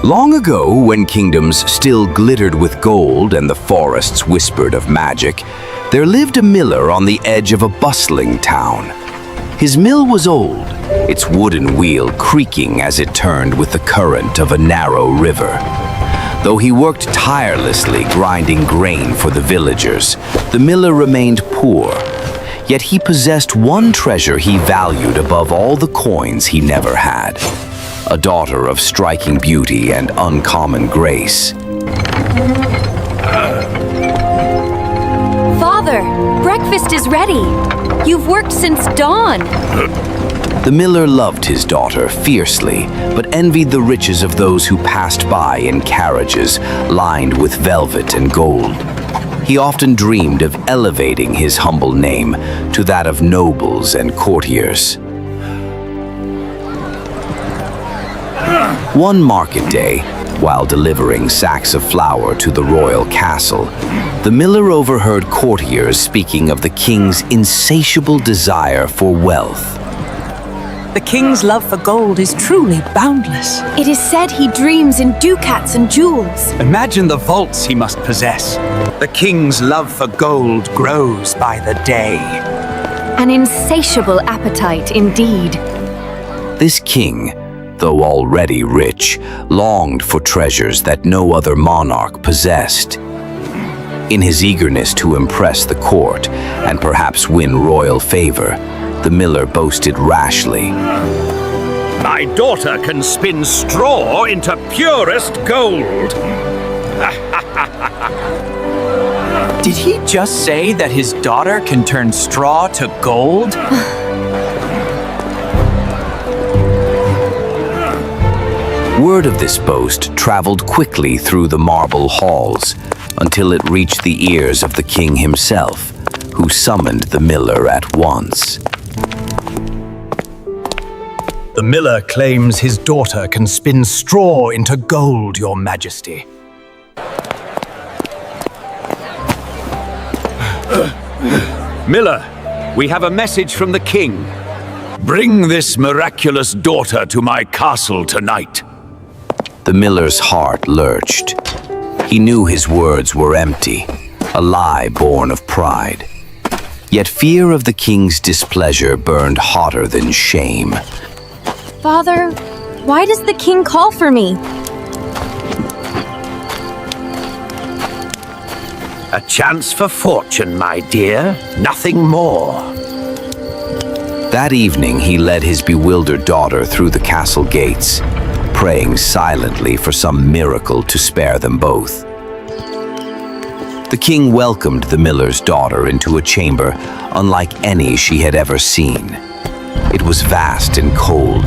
Long ago, when kingdoms still glittered with gold and the forests whispered of magic, there lived a miller on the edge of a bustling town. His mill was old, its wooden wheel creaking as it turned with the current of a narrow river. Though he worked tirelessly grinding grain for the villagers, the miller remained poor. Yet he possessed one treasure he valued above all the coins he never had: a daughter of striking beauty and uncommon grace. Father, breakfast is ready. You've worked since dawn. The miller loved his daughter fiercely, but envied the riches of those who passed by in carriages lined with velvet and gold. He often dreamed of elevating his humble name to that of nobles and courtiers. One market day, while delivering sacks of flour to the royal castle, the miller overheard courtiers speaking of the king's insatiable desire for wealth. The king's love for gold is truly boundless. It is said he dreams in ducats and jewels. Imagine the vaults he must possess. The king's love for gold grows by the day. An insatiable appetite indeed. This king, though already rich, longed for treasures that no other monarch possessed. In his eagerness to impress the court and perhaps win royal favor, the miller boasted rashly, "My daughter can spin straw into purest gold." Did he just say that his daughter can turn straw to gold? Word of this boast traveled quickly through the marble halls until it reached the ears of the king himself, who summoned the miller at once. The miller claims his daughter can spin straw into gold, Your Majesty. Miller, we have a message from the king. Bring this miraculous daughter to my castle tonight. The miller's heart lurched. He knew his words were empty, a lie born of pride. Yet fear of the king's displeasure burned hotter than shame. Father, why does the king call for me? A chance for fortune, my dear. Nothing more. That evening, he led his bewildered daughter through the castle gates, praying silently for some miracle to spare them both. The king welcomed the miller's daughter into a chamber unlike any she had ever seen. It was vast and cold,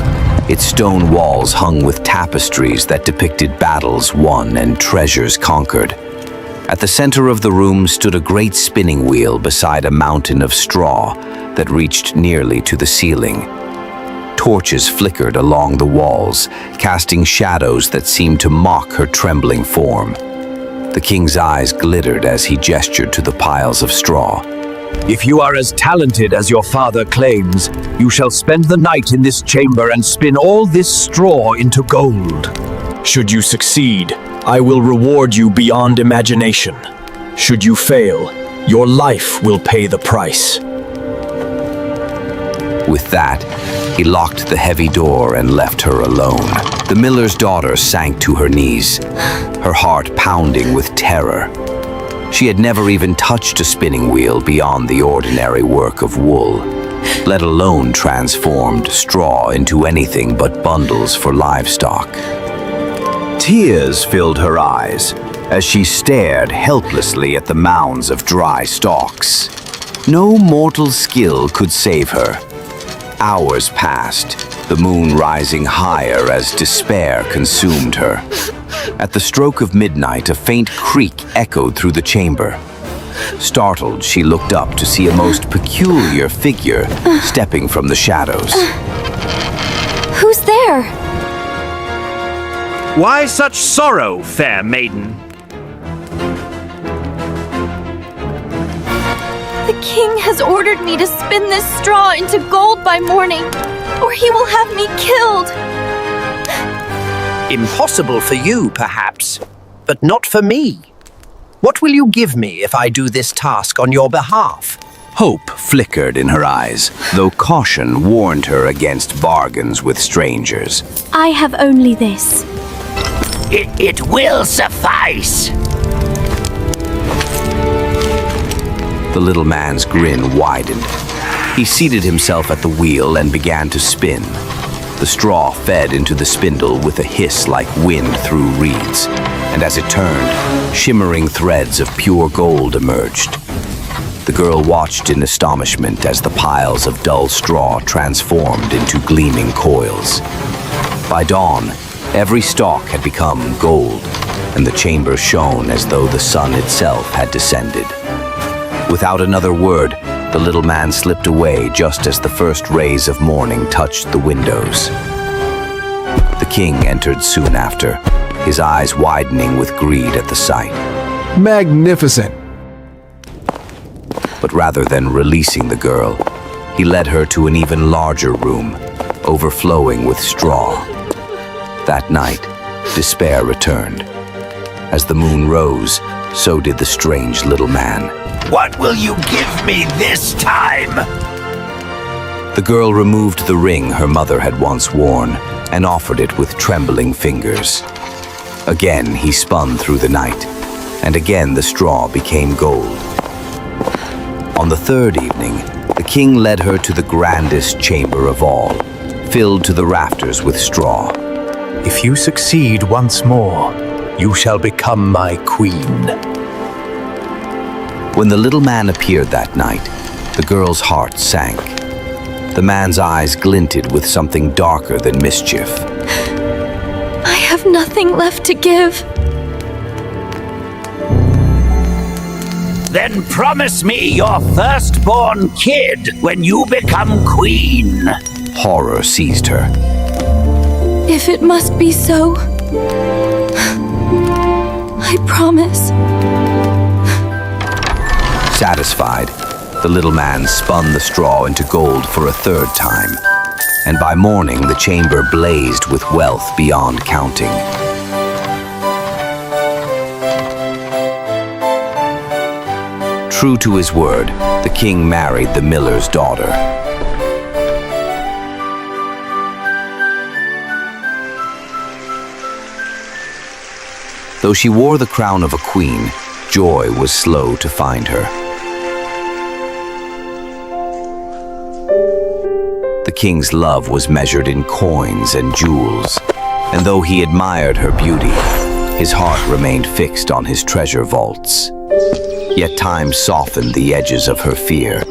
its stone walls hung with tapestries that depicted battles won and treasures conquered. At the center of the room stood a great spinning wheel beside a mountain of straw that reached nearly to the ceiling. Torches flickered along the walls, casting shadows that seemed to mock her trembling form. The king's eyes glittered as he gestured to the piles of straw. If you are as talented as your father claims, you shall spend the night in this chamber and spin all this straw into gold. Should you succeed, I will reward you beyond imagination. Should you fail, your life will pay the price. With that, he locked the heavy door and left her alone. The miller's daughter sank to her knees, her heart pounding with terror. She had never even touched a spinning wheel beyond the ordinary work of wool, let alone transformed straw into anything but bundles for livestock. Tears filled her eyes as she stared helplessly at the mounds of dry stalks. No mortal skill could save her. Hours passed, the moon rising higher as despair consumed her. At the stroke of midnight, a faint creak echoed through the chamber. Startled, she looked up to see a most peculiar figure stepping from the shadows. Who's there? Why such sorrow, fair maiden? The king has ordered me to spin this straw into gold by morning, or he will have me killed. Impossible for you, perhaps, but not for me. What will you give me if I do this task on your behalf? Hope flickered in her eyes, though caution warned her against bargains with strangers. I have only this. It will suffice. The little man's grin widened. He seated himself at the wheel and began to spin. The straw fed into the spindle with a hiss like wind through reeds, and as it turned, shimmering threads of pure gold emerged. The girl watched in astonishment as the piles of dull straw transformed into gleaming coils. By dawn, every stalk had become gold, and the chamber shone as though the sun itself had descended. Without another word, the little man slipped away just as the first rays of morning touched the windows. The king entered soon after, his eyes widening with greed at the sight. Magnificent! But rather than releasing the girl, he led her to an even larger room, overflowing with straw. That night, despair returned. As the moon rose, so did the strange little man. What will you give me this time? The girl removed the ring her mother had once worn and offered it with trembling fingers. Again he spun through the night, and again the straw became gold. On the third evening, the king led her to the grandest chamber of all, filled to the rafters with straw. If you succeed once more, you shall become my queen. When the little man appeared that night, the girl's heart sank. The man's eyes glinted with something darker than mischief. I have nothing left to give. Then promise me your firstborn kid when you become queen. Horror seized her. If it must be so, I promise. Satisfied, the little man spun the straw into gold for a third time, and by morning the chamber blazed with wealth beyond counting. True to his word, the king married the miller's daughter. Though she wore the crown of a queen, joy was slow to find her. The king's love was measured in coins and jewels, and though he admired her beauty, his heart remained fixed on his treasure vaults. Yet time softened the edges of her fear.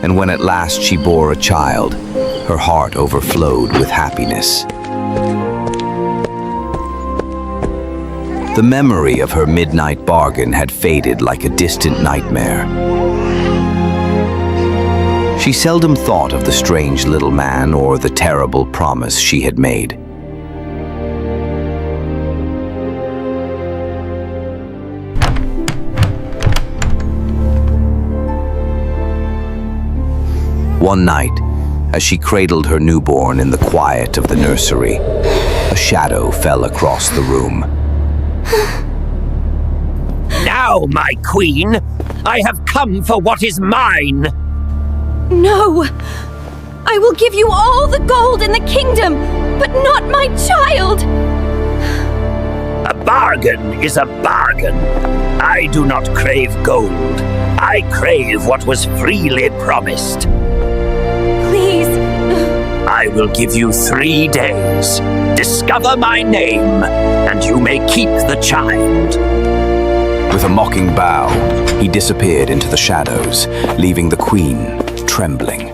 And when at last she bore a child, her heart overflowed with happiness. The memory of her midnight bargain had faded like a distant nightmare. She seldom thought of the strange little man or the terrible promise she had made. One night, as she cradled her newborn in the quiet of the nursery, a shadow fell across the room. Now, my queen, I have come for what is mine. No! I will give you all the gold in the kingdom, but not my child! A bargain is a bargain. I do not crave gold. I crave what was freely promised. Please. I will give you 3 days. Discover my name, and you may keep the child. With a mocking bow, he disappeared into the shadows, leaving the queen trembling.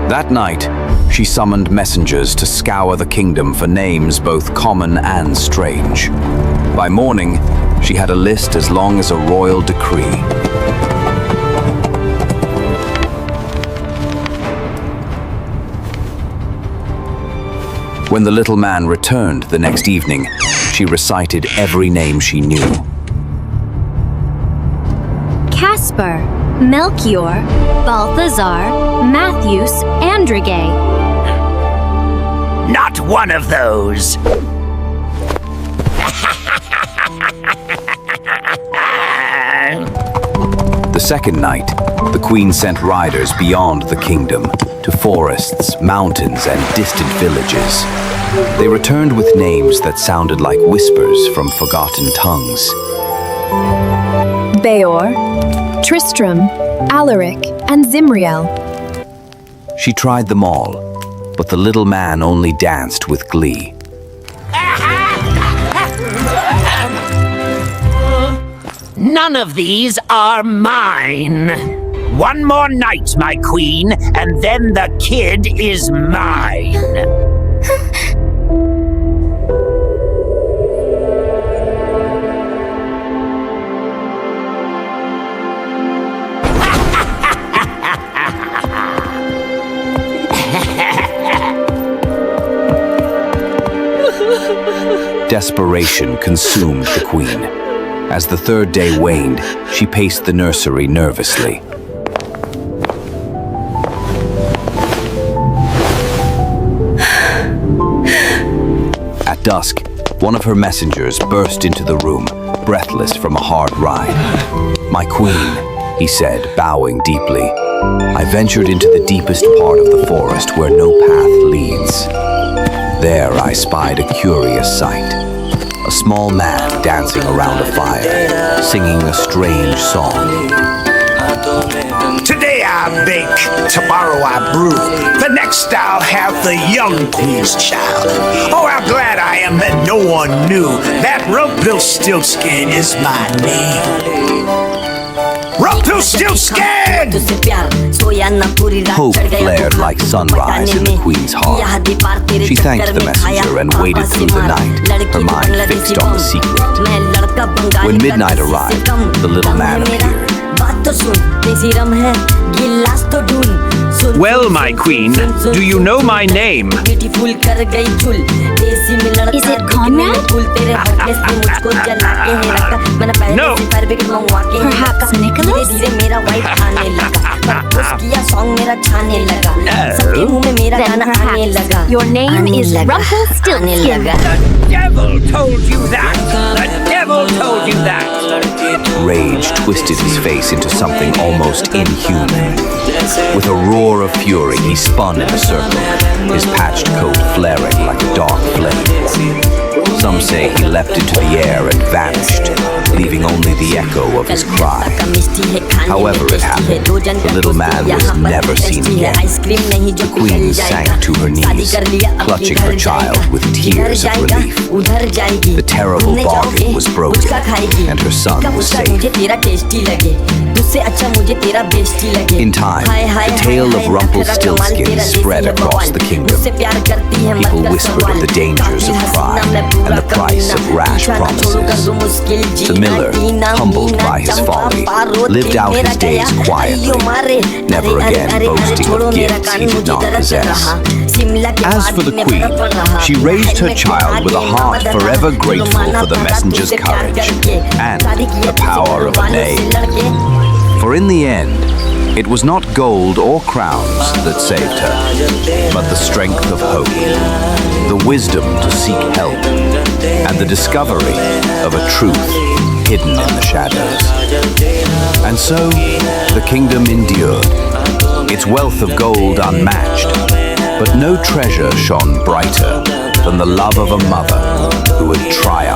That night, she summoned messengers to scour the kingdom for names both common and strange. By morning, she had a list as long as a royal decree. When the little man returned the next evening, she recited every name she knew. Casper. Melchior, Balthazar, Matthews, Andrigay. Not one of those. The second night, the queen sent riders beyond the kingdom to forests, mountains, and distant villages. They returned with names that sounded like whispers from forgotten tongues. Beor, Tristram, Alaric, and Zimriel. She tried them all, but the little man only danced with glee. None of these are mine. One more night, my queen, and then the kid is mine. Desperation consumed the queen. As the third day waned, she paced the nursery nervously. At dusk, one of her messengers burst into the room, breathless from a hard ride. "My queen," he said, bowing deeply, "I ventured into the deepest part of the forest where no path leads. There I spied a curious sight. A small man dancing around a fire, singing a strange song. Today I bake, tomorrow I brew. The next I'll have the young queen's child. Oh, how glad I am that no one knew that Rumpelstiltskin is my name. Rumpelstiltskin! Hope flared like sunrise in the queen's heart. She thanked the messenger and waited through the night, her mind fixed on the secret. When midnight arrived, the little man appeared. Well, my queen, do you know my name? Is it Conrad? No. Perhaps Nicholas? Then perhaps your name is Rumpelstiltskin. The devil told you that! The devil told you that! Rage twisted his face into something almost inhuman. With a roar of fury, he spun in a circle, his patched coat flaring like a dark flame. Some say he leapt into the air and vanished, leaving only the echo of his cry. However it happened, the little man was never seen again. The queen sank to her knees, clutching her child with tears of relief. The terrible bargain was broken, and her son was saved. In time, the tale of Rumpelstiltskin spread across the kingdom. People whispered of the dangers of pride and the price of rash promises. The miller, humbled by his folly, lived out his days quietly, never again boasting of gifts he did not possess. As for the queen, she raised her child with a heart forever grateful for the messenger's courage and the power of a name. For in the end, it was not gold or crowns that saved her, but the strength of hope, the wisdom to seek help, and the discovery of a truth hidden in the shadows. And so, the kingdom endured, its wealth of gold unmatched, but no treasure shone brighter than the love of a mother who had triumphed.